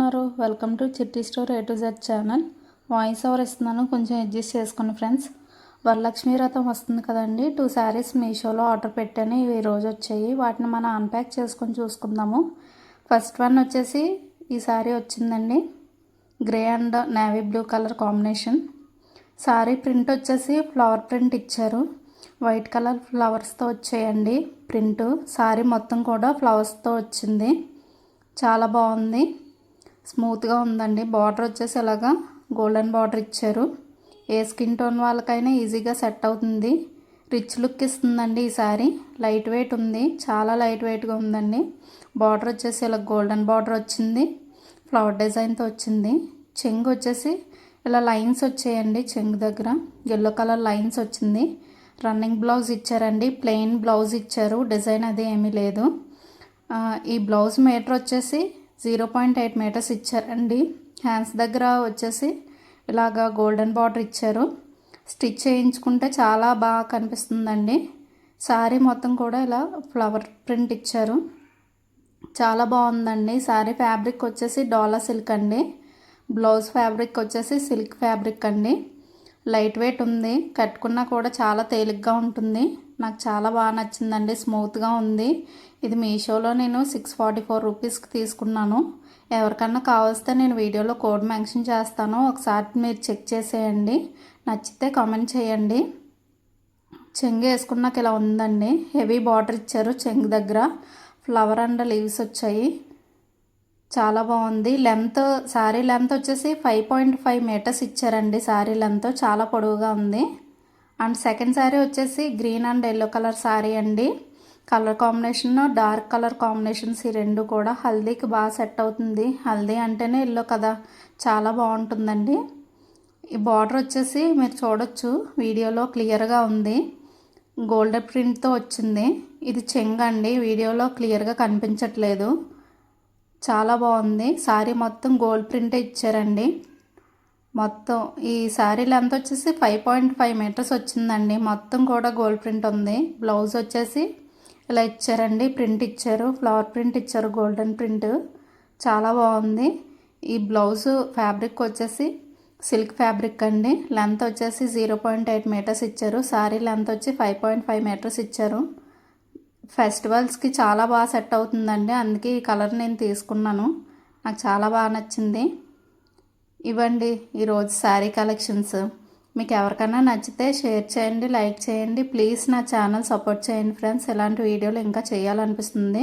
ఉన్నారు? Welcome to చిట్టి store A to Z channel. Voice over ఇస్తున్నాను, కొంచెం అడ్జస్ట్ చేసుకోండి ఫ్రెండ్స్. వరలక్ష్మి వ్రతం వస్తుంది కదండి. 2 శారీస్ మీషోలో ఆర్డర్ పెట్టాను, ఇవి ఈరోజు వచ్చాయి. వాటిని మనం అన్ప్యాక్ చేసుకొని చూసుకుందాము. ఫస్ట్ వన్ వచ్చేసి ఈ శారీ వచ్చిందండి, grey and navy blue colour combination. Sari print వచ్చేసి ఫ్లవర్ ప్రింట్ ఇచ్చారు, వైట్ కలర్ ఫ్లవర్స్తో వచ్చాయండి ప్రింట్. శారీ మొత్తం కూడా ఫ్లవర్స్తో వచ్చింది, చాలా బాగుంది, స్మూత్గా ఉందండి. బార్డర్ వచ్చేసి ఇలాగా గోల్డెన్ బార్డర్ ఇచ్చారు. ఏ స్కిన్ టోన్ వాళ్ళకైనా ఈజీగా సెట్ అవుతుంది, రిచ్ లుక్ ఇస్తుందండి. ఈ శారీ లైట్ వెయిట్ ఉంది, చాలా లైట్ వెయిట్గా ఉందండి. బార్డర్ వచ్చేసి ఇలా గోల్డెన్ బార్డర్ వచ్చింది, ఫ్లవర్ డిజైన్తో వచ్చింది. చెంగు వచ్చేసి ఇలా లైన్స్ వచ్చాయండి, చెంగు దగ్గర ఎల్లో కలర్ లైన్స్ వచ్చింది. రన్నింగ్ బ్లౌజ్ ఇచ్చారండి, ప్లెయిన్ బ్లౌజ్ ఇచ్చారు, డిజైన్ అది ఏమీ లేదు. ఈ బ్లౌజ్ మీటర్ వచ్చేసి 0.8 మీటర్స్ ఇచ్చారండి. హ్యాండ్స్ దగ్గర వచ్చేసి ఇలాగా గోల్డెన్ బార్డర్ ఇచ్చారు. స్టిచ్ చేయించుకుంటే చాలా బాగా కనిపిస్తుందండి. శారీ మొత్తం కూడా ఇలా ఫ్లవర్ ప్రింట్ ఇచ్చారు, చాలా బాగుందండి. శారీ ఫ్యాబ్రిక్ వచ్చేసి డోలా సిల్క్ అండి, బ్లౌజ్ ఫ్యాబ్రిక్ వచ్చేసి సిల్క్ ఫ్యాబ్రిక్ అండి. లైట్ వెయిట్ ఉంది, కట్టుకున్నా కూడా చాలా తేలిగ్గా ఉంటుంది. నాకు చాలా బాగా నచ్చిందండి, స్మూత్గా ఉంది. ఇది మీషోలో నేను 644 రూపీస్కి తీసుకున్నాను. ఎవరికన్నా కావలిస్తే నేను వీడియోలో కోడ్ మెన్షన్ చేస్తాను, ఒకసారి మీరు చెక్ చేసేయండి. నచ్చితే కామెంట్ చేయండి. చెంగు వేసుకున్నాక ఇలా ఉందండి, హెవీ బార్డర్ ఇచ్చారు. చెంగు దగ్గర ఫ్లవర్ అండ్ లీవ్స్ వచ్చాయి, చాలా బాగుంది. లెంత్, శారీ లెంత్ వచ్చేసి 5.5 మీటర్స్ ఇచ్చారండి. శారీ లెంత్ చాలా పొడవుగా ఉంది. అండ్ సెకండ్ శారీ వచ్చేసి green and yellow colour sari అండి. Colour combination dark colour combinations, ఈ రెండు కూడా హల్దీకి బాగా సెట్ అవుతుంది. హల్దీ అంటేనే ఎల్లో కదా, చాలా బాగుంటుందండి. ఈ బార్డర్ వచ్చేసి మీరు చూడొచ్చు, వీడియోలో క్లియర్గా ఉంది, గోల్డెన్ ప్రింట్తో వచ్చింది. ఇది చెంగు అండి, వీడియోలో క్లియర్గా కనిపించట్లేదు, చాలా బాగుంది. శారీ మొత్తం గోల్డ్ ప్రింటే ఇచ్చారండి. మొత్తం ఈ శారీ లెంత్ వచ్చేసి 5.5 మీటర్స్ వచ్చిందండి. మొత్తం కూడా గోల్డ్ ప్రింట్ ఉంది. బ్లౌజ్ వచ్చేసి ఇలా ఇచ్చారండి, ప్రింట్ ఇచ్చారు, ఫ్లవర్ ప్రింట్ ఇచ్చారు, గోల్డెన్ ప్రింట్, చాలా బాగుంది. ఈ బ్లౌజ్ ఫ్యాబ్రిక్ వచ్చేసి సిల్క్ ఫ్యాబ్రిక్ అండి. లెంత్ వచ్చేసి 0.8 మీటర్స్ ఇచ్చారు. శారీ లెంత్ వచ్చి 5.5 మీటర్స్ ఇచ్చారు. ఫెస్టివల్స్కి చాలా బాగా సెట్ అవుతుందండి, అందుకే ఈ కలర్ నేను తీసుకున్నాను, నాకు చాలా బాగా నచ్చింది. ఇవ్వండి ఈరోజు శారీ కలెక్షన్స్. మీకు ఎవరికైనా నచ్చితే షేర్ చేయండి, లైక్ చేయండి. ప్లీజ్ నా ఛానల్ సపోర్ట్ చేయండి ఫ్రెండ్స్, ఇలాంటి వీడియోలు ఇంకా చేయాలనిపిస్తుంది.